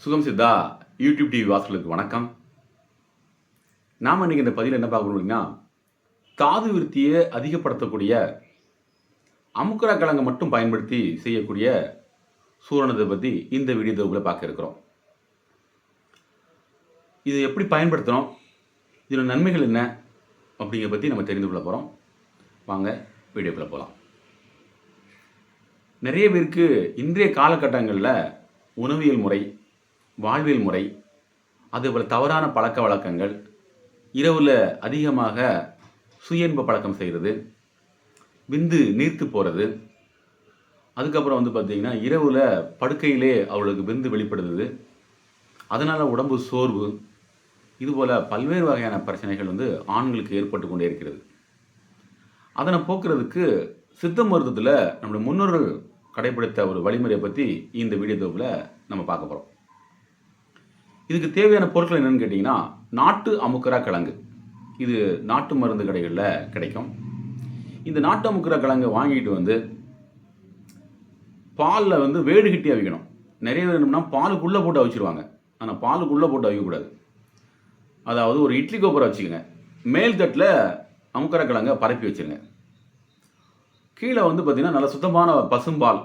சுகம் Siddha YouTube TV வாசலுக்கு வணக்கம். நாம் இன்னைக்கு இந்த பதிவில் என்ன பார்க்கணும் அப்படின்னா, தாது விருத்தியை அதிகப்படுத்தக்கூடிய அமுக்குரா கிழங்கை மட்டும் பயன்படுத்தி செய்யக்கூடிய சூரணத்தை பற்றி இந்த வீடியோ தொகுப்பில் பார்க்க இருக்கிறோம். இது எப்படி பயன்படுத்தணும், இதோட நன்மைகள் என்ன அப்படிங்கிறத பற்றி நம்ம தெரிந்து கொள்ள போகிறோம். வாங்க வீடியோக்குள்ளே போகலாம். நிறைய பேருக்கு இன்றைய காலகட்டங்களில் உணவியல் முறை, வாழ்வியல் முறை, அதேபோல் தவறான பழக்க வழக்கங்கள், இரவில் அதிகமாக சுய இன்ப பழக்கம் செய்கிறது, விந்து நீர்த்து போகிறது, அதுக்கப்புறம் பார்த்திங்கன்னா இரவில் படுக்கையிலே அவளுக்கு விந்து வெளிப்படுது, அதனால் உடம்பு சோர்வு, இதுபோல் பல்வேறு வகையான பிரச்சனைகள் ஆண்களுக்கு ஏற்பட்டு கொண்டே இருக்கிறது. அதனை போக்குறதுக்கு சித்த மருத்துவத்தில் நம்முடைய முன்னோர்கள் கடைபிடித்த ஒரு வழிமுறையை பற்றி இந்த வீடியோ தொகுப்பில் நம்ம பார்க்க போகிறோம். இதுக்கு தேவையான பொருட்கள் என்னென்னு கேட்டிங்கன்னா, நாட்டு அமுக்குரா கிழங்கு. இது நாட்டு மருந்து கடைகளில் கிடைக்கும். இந்த நாட்டு அமுக்குரா கிழங்கு வாங்கிட்டு பாலில் வேடு கட்டி அவிக்கணும். நிறைய பேர் என்னன்னா பாலுக்குள்ளே போட்டு அவிச்சிருவாங்க. ஆனால் பாலுக்குள்ளே போட்டு அவிக்கக்கூடாது. அதாவது ஒரு இட்லி கோப்பரை வச்சுக்கோங்க, மேல் தட்டில் அமுக்குரா கிழங்கை பரப்பி வச்சுருங்க. கீழே பார்த்திங்கன்னா நல்லா சுத்தமான பசும்பால்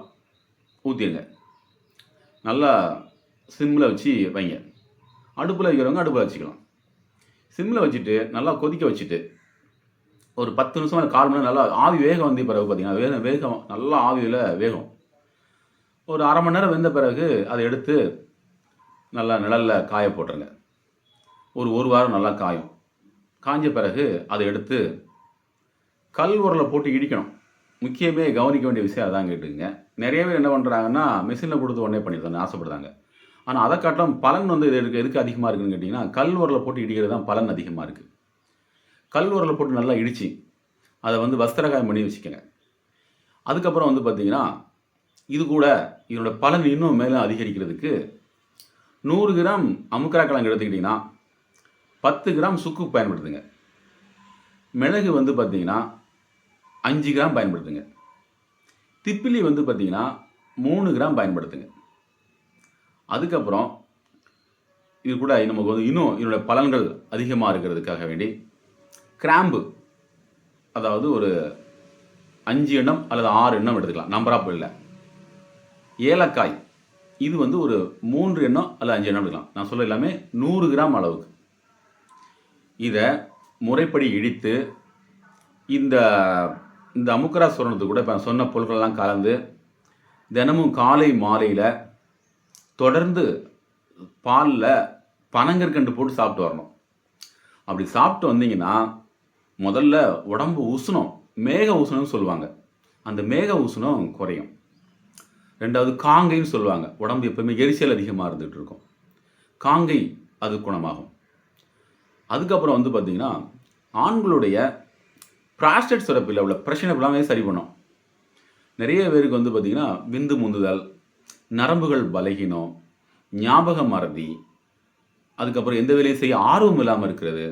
ஊற்றிடுங்க. நல்லா சிம்மில் வச்சு வைங்க. அடுப்பில் வைக்கிறவங்க அடுப்பில் வச்சுக்கலாம். சிம்மில் வச்சுட்டு நல்லா கொதிக்க வச்சுட்டு ஒரு 10 நிமிஷம் 1/4 மணி நேரம் நல்லா ஆவி வேகம் பிறகு பார்த்திங்கன்னா வேகம் நல்லா ஆவியில் வேகும். ஒரு அரை மணி நேரம் வெந்த பிறகு அதை எடுத்து நல்லா நிழலில் காய போட்டுருங்க. ஒரு வாரம் நல்லா காயும். காஞ்ச பிறகு அதை எடுத்து கல் உரலை போட்டு இடிக்கணும். முக்கியமே கவனிக்க வேண்டிய விஷயம் அதான் கேட்டுங்க. நிறைய பேர் என்ன பண்ணுறாங்கன்னா மிஷினில் கொடுத்து உடனே பண்ணிடுறாங்க, ஆசைப்படுறாங்க. ஆனால் அதை காட்டிலும் பலன் இது எதுக்கு அதிகமாக இருக்குதுன்னு கேட்டிங்கன்னா, கல் உரலை போட்டு இடிக்கிறது தான் பலன் அதிகமாக இருக்குது. கல் உரலை போட்டு நல்லா இடித்து அதை வஸ்திரகாயம் பண்ணி வச்சுக்கோங்க. அதுக்கப்புறம் பார்த்திங்கன்னா இது கூட இதோட பலன் இன்னும் மேலும் அதிகரிக்கிறதுக்கு 100 கிராம் அமுக்குரா கிழங்கு எடுத்துக்கிட்டிங்கன்னா 10 கிராம் சுக்கு பயன்படுத்துங்க. மிளகு பார்த்திங்கன்னா 5 கிராம் பயன்படுத்துங்க. திப்பிலி பார்த்திங்கன்னா 3 கிராம் பயன்படுத்துங்க. அதுக்கப்புறம் இது கூட நமக்கு இன்னும் இதோட பலன்கள் அதிகமாக இருக்கிறதுக்காக வேண்டி கிராம்பு, அதாவது ஒரு 5 எண்ணம் அல்லது 6 எண்ணம் எடுத்துக்கலாம், நம்பராக இல்லை. ஏலக்காய் இது ஒரு 3 எண்ணம் அல்லது 5 எண்ணம் எடுக்கலாம். நான் சொல்ல எல்லாமே 100 கிராம் அளவுக்கு. இதை முறைப்படி இடித்து இந்த இந்த அமுக்குரா சூரணத்துக்கு கூட இப்போ சொன்ன பொருட்கள்லாம் கலந்து தினமும் காலை மாலையில் தொடர்ந்து பாலில் பனங்கற்கண்டு போட்டு சாப்பிட்டு வரணும். அப்படி சாப்பிட்டு வந்தீங்கன்னா முதல்ல உடம்பு உஷ்ணம், மேக உஷ்ணம்னு சொல்லுவாங்க, அந்த மேக உஷ்ணம் குறையும். ரெண்டாவது காங்கைன்னு சொல்லுவாங்க, உடம்பு எப்பவுமே எரிச்சல் அதிகமாக இருந்துகிட்டு இருக்கும், காங்கை அது குணமாகும். அதுக்கப்புறம் பார்த்திங்கன்னா ஆண்களுடைய பிராஸ்டேட் சுரப்பில் உள்ள பிரச்சனை எல்லாமே சரி பண்ணும். நிறைய பேருக்கு பார்த்திங்கன்னா விந்து முந்துதல், நரம்புகள் பலகீனம், ஞாபக மறதி, அதுக்கப்புறம் எந்த வேலையும் செய்ய ஆர்வம் இல்லாமல் இருக்கிறது,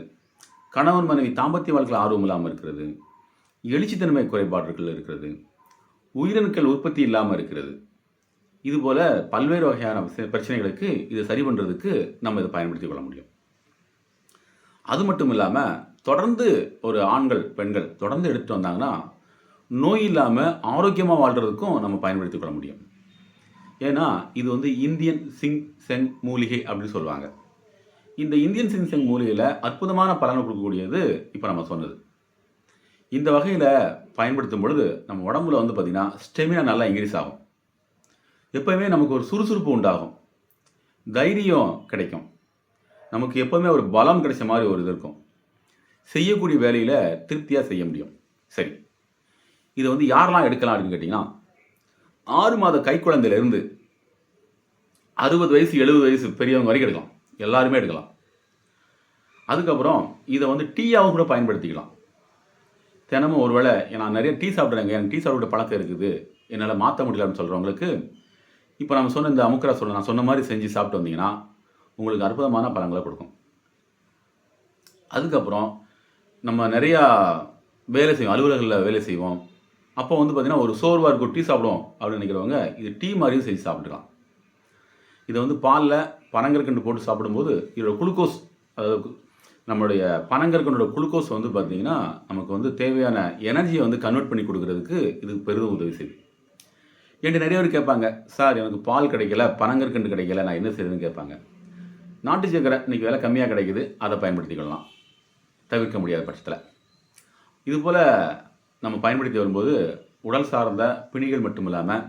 கணவன் மனைவி தாம்பத்திய வாழ்க்கையில் ஆர்வம் இல்லாமல் இருக்கிறது, எழுச்சித்தன்மை குறைபாடுகள் இருக்கிறது, உயிரணுக்கள் உற்பத்தி இல்லாமல் இருக்கிறது, இதுபோல் பல்வேறு வகையான பிரச்சனைகளுக்கு இதை சரி பண்ணுறதுக்கு நம்ம இதை பயன்படுத்தி கொள்ள முடியும். அது மட்டும் இல்லாமல் தொடர்ந்து ஒரு ஆண்கள் பெண்கள் தொடர்ந்து எடுத்துகிட்டு வந்தாங்கன்னா நோய் இல்லாமல் ஆரோக்கியமாக வாழ்கிறதுக்கும் நம்ம பயன்படுத்தி கொள்ள முடியும். ஏன்னா இது இந்தியன் சிங் செங் மூலிகை அப்படின்னு சொல்லுவாங்க. இந்த இந்தியன் சிங் செங் மூலிகையில் அற்புதமான பலனை கொடுக்கக்கூடியது இப்போ நம்ம சொன்னது. இந்த வகையில் பயன்படுத்தும் பொழுது நம்ம உடம்புல பார்த்திங்கன்னா ஸ்டெமினா நல்லா இன்க்ரீஸ் ஆகும். எப்போவுமே நமக்கு ஒரு சுறுசுறுப்பு உண்டாகும், தைரியம் கிடைக்கும், நமக்கு எப்போவுமே ஒரு பலம் கிடைச்ச மாதிரி ஒரு இது இருக்கும், செய்யக்கூடிய வேலையில் திருப்தியாக செய்ய முடியும். சரி, இதை யாரெல்லாம் எடுக்கலாம் அப்படின்னு கேட்டிங்கன்னா, 6 மாத கைக்குழந்தையிலேருந்து 60 வயசு 70 வயசு பெரியவங்க வரைக்கும் எடுக்கலாம், எல்லாருமே எடுக்கலாம். அதுக்கப்புறம் இதை டீயாகவும் கூட பயன்படுத்திக்கலாம். தினமும் ஒருவேளை நான் நிறைய டீ சாப்பிட்றேங்க, எனக்கு டீ சாப்பிட பழக்கம் இருக்குது, என்னால் மாற்ற முடியலன்னு சொல்கிறவங்களுக்கு இப்போ நம்ம சொன்ன இந்த அமுக்குரா சூரணம் நான் சொன்ன மாதிரி செஞ்சு சாப்பிட்டு வந்தீங்கன்னா உங்களுக்கு அற்புதமான பலன்களை கொடுக்கும். அதுக்கப்புறம் நம்ம நிறையா வேலை செய்வோம், அலுவலகங்களில் வேலை செய்வோம். அப்போ பார்த்திங்கன்னா ஒரு சோர்வாக இருக்கும், டீ சாப்பிடுவோம் அப்படின்னு நினைக்கிறவங்க இது டீ மாதிரியும் செஞ்சு சாப்பிட்டுக்கலாம். இதை வந்து பாலில் பனங்கற்கண்டு போட்டு சாப்பிடும்போது இதோட குளுக்கோஸ், அதாவது நம்மளுடைய பனங்கற்கண்டோட குளுக்கோஸ் வந்து பார்த்திங்கன்னா நமக்கு வந்து தேவையான எனர்ஜியை வந்து கன்வெர்ட் பண்ணி கொடுக்கறதுக்கு இது பெரிதும் உதவி செய்யுது. என்கிட்ட நிறைய பேர் கேட்பாங்க, சார் எனக்கு பால் கிடைக்கல, பனங்கற்கண்டு கிடைக்கல, நான் என்ன செய்யுதுன்னு கேட்பாங்க. நாட்டு சக்கரை இன்றைக்கி விலை கம்மியாக கிடைக்குது, அதை பயன்படுத்திக்கலாம் தவிர்க்க முடியாத பட்சத்தில். இதுபோல் நம்ம பயன்படுத்தி வரும்போது உடல் சார்ந்த பிணிகள் மட்டும் இல்லாமல்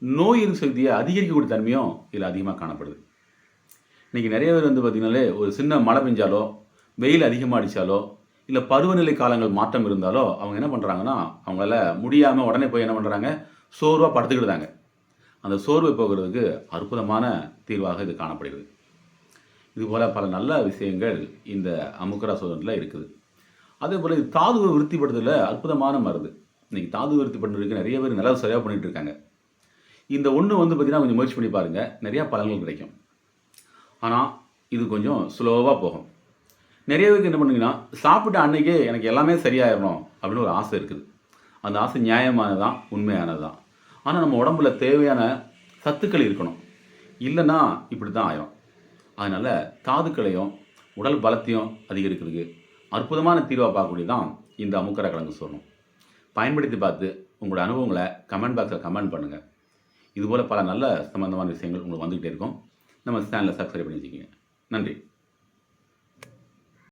நோய் எதிர்ப்பு சக்தியை அதிகரிக்கக்கூடிய தன்மையும் இதில் அதிகமாக காணப்படுது. இன்றைக்கி நிறைய பேர் வந்து பார்த்திங்கனாலே ஒரு சின்ன மழை பெஞ்சாலோ, வெயில் அதிகமாக அடித்தாலோ, இல்லை பருவநிலை காலங்கள் மாற்றம் இருந்தாலோ அவங்க என்ன பண்ணுறாங்கன்னா, அவங்களால முடியாமல் உடனே போய் என்ன பண்ணுறாங்க, சோர்வாக படுத்துக்கிடுதாங்க. அந்த சோர்வை போகிறதுக்கு அற்புதமான தீர்வாக இது காணப்படுகிறது. இதுபோல் பல நல்ல விஷயங்கள் இந்த அமுக்கரா சோதனையில் இருக்குது. அதே போல் இது தாதுவை விருத்திப்படுத்துறதுல அற்புதமான மருந்து. இன்றைக்கி தாது விருத்திப்படுறதுக்கு நிறைய பேர் நல்லா சரியாக பண்ணிகிட்டு இருக்காங்க. இந்த ஒன்று வந்து பார்த்திங்கன்னா கொஞ்சம் முயற்சி பண்ணி பாருங்கள், நிறையா பலன்கள் கிடைக்கும். ஆனால் இது கொஞ்சம் ஸ்லோவாக போகும். நிறைய பேருக்கு என்ன பண்ணுங்கன்னா, சாப்பிட்ட அன்றைக்கே எனக்கு எல்லாமே சரியாயிடணும் அப்படின்னு ஒரு ஆசை இருக்குது. அந்த ஆசை நியாயமானது தான், உண்மையானது தான். ஆனால் நம்ம உடம்புல தேவையான சத்துக்கள் இருக்கணும். இல்லைன்னா இப்படி தான் ஆயிரும். அதனால் தாதுக்களையும் உடல் பலத்தையும் அதிகரிக்கிறதுக்கு அற்புதமான தீர்வாக பார்க்கக்கூடியது தான் இந்த அமுக்கரா கிழங்கு சூர்ணம். பயன்படுத்தி பார்த்து உங்களோட அனுபவங்களை கமெண்ட் பாக்ஸில் கமெண்ட் பண்ணுங்கள். இதுபோல் பல நல்ல சம்பந்தமான விஷயங்கள் உங்களுக்கு வந்துக்கிட்டே இருக்கும். நம்ம சேனலை சப்ஸ்கிரைப் பண்ணி வச்சுக்கோங்க. நன்றி.